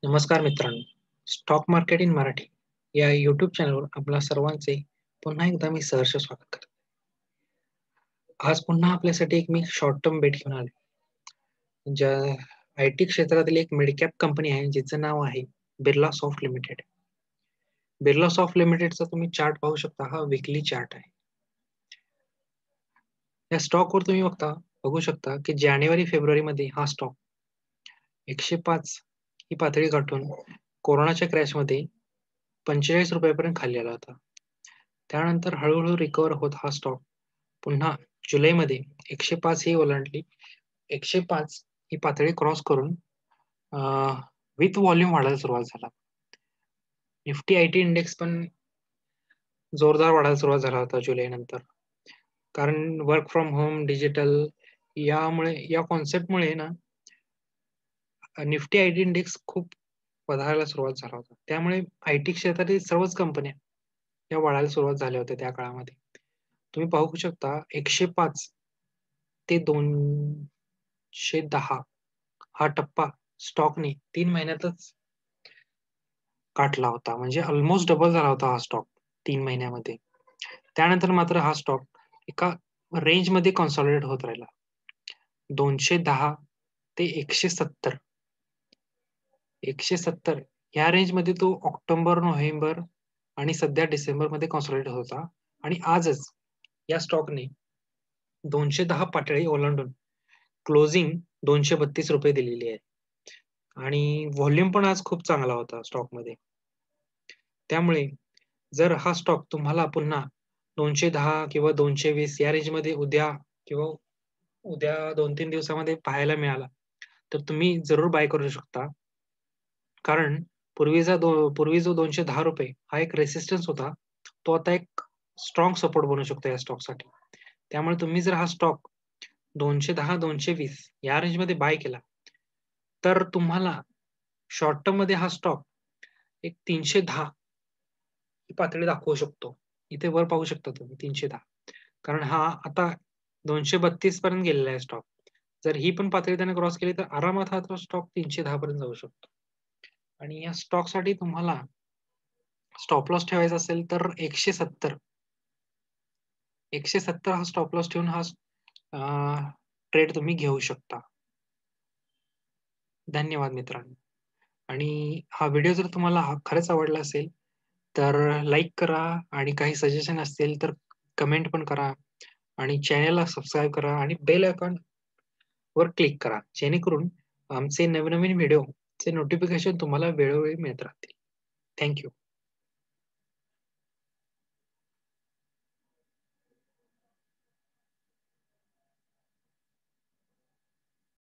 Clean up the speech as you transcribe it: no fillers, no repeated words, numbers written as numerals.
नमस्कार मित्रांनो. Stock market in Marathi या YouTube चॅनलवर आपल्या सर्वांचे पुन्हा एकदा मी सहर्ष स्वागत करतो. आज पुन्हा आपल्यासाठी एक मी शॉर्ट टर्म बेट घेऊन आलो. ज्या आय-टी क्षेत्रातील एक मिड कॅप कंपनी आहे, जिचं नाव आहे बिर्लासॉफ्ट लिमिटेड. बिर्लासॉफ्ट लिमिटेडचा तुम्ही चार्ट पाहू शकता. हा वीकली चार्ट आहे. या स्टॉकवर तुम्ही बघू शकता, की जानेवारी-फेब्रुवारीमध्ये हा स्टॉक 105 ही पातळी गाठून कोरोनाच्या क्रॅशमध्ये ₹45 पर्यंत खाली आला होता. त्यानंतर हळू-हळू रिकव्हर होत हा स्टॉक पुन्हा जुलैमध्ये 105 ही ओलांडली. 105 ही पातळी क्रॉस करून अ, विथ व्हॉल्यूम वाढायला सुरुवात झाला. निफ्टी आयटी इंडेक्स पण जोरदार वाढायला सुरुवात झाला होता जुलैनंतर. कारण वर्क फ्रॉम होम, डिजिटल या कन्सेप्टमुळे ना निफ्टी आयटी इंडेक्स खूप वधायला सुरुवात झाला होता. त्यामुळे आयटी क्षेत्रातील सर्वच कंपन्या या वाढायला सुरुवात झाल्या होत्या त्या काळामध्ये. तुम्ही पाहू शकता 105 ते 210 हा टप्पा स्टॉकने 3 महिन्यातच गाठला होता. म्हणजे अल्मोस्ट डबल झाला होता हा स्टॉक 3 महिन्यामध्ये. त्यानंतर मात्र हा स्टॉक एका रेंजमध्ये कन्सॉलिडेट होत राहिला. 210 ते 170. 170 या रेंजमध्ये तो ऑक्टोबर, नोव्हेंबर आणि सध्या डिसेंबरमध्ये कन्सॉलिडेट होत होता आणि आजच या स्टॉकने 210 पातळी ओलांडून क्लोजिंग ₹232 दिलेली आहे आणि व्हॉल्यूम पण आज खूप चांगला होता स्टॉकमध्ये. त्यामुळे जर हा स्टॉक तुम्हाला पुन्हा 210 किंवा 220 या रेंजमध्ये किंवा उद्या 2-3 दिवसामध्ये पाहायला मिळाला, तर तुम्ही जरूर बाय करू शकता. कारण पूर्वी जो ₹210 हा एक रेझिस्टन्स होता, तो आता एक स्ट्राँग सपोर्ट बनू शकतो या स्टॉकसाठी. त्यामुळे तुम्ही जर हा स्टॉक 210-220 या रेंजमध्ये बाय केला, तर तुम्हाला शॉर्ट टर्ममध्ये हा स्टॉक एक 310 ही पातळी दाखवू शकतो. इथे वर पाहू शकता तुम्ही 310. कारण हा आता 232 पर्यंत गेलेला आहे स्टॉक. जर ही पण पातळी त्याने क्रॉस केली, तर आरामात हा तो स्टॉक 310 पर्यंत जाऊ शकतो. आणि या स्टॉकसाठी तुम्हाला स्टॉप लॉस ठेवायचा असेल, तर 170. 170 हा स्टॉप लॉस ठेवून ट्रेड तुम्ही घेऊ शकता. धन्यवाद मित्रांनो. आणि हा व्हिडिओ जर तुम्हाला खरंच आवडला असेल, तर लाईक करा आणि काही सजेशन असतील तर कमेंट पण करा आणि चॅनलला सबस्क्राईब करा आणि बेल आयकॉनवर क्लिक करा. जेणेकरून आमचे नवीन-नवीन व्हिडिओचे नोटिफिकेशन तुम्हाला वेळोवेळी मिळत राहतील. Thank you.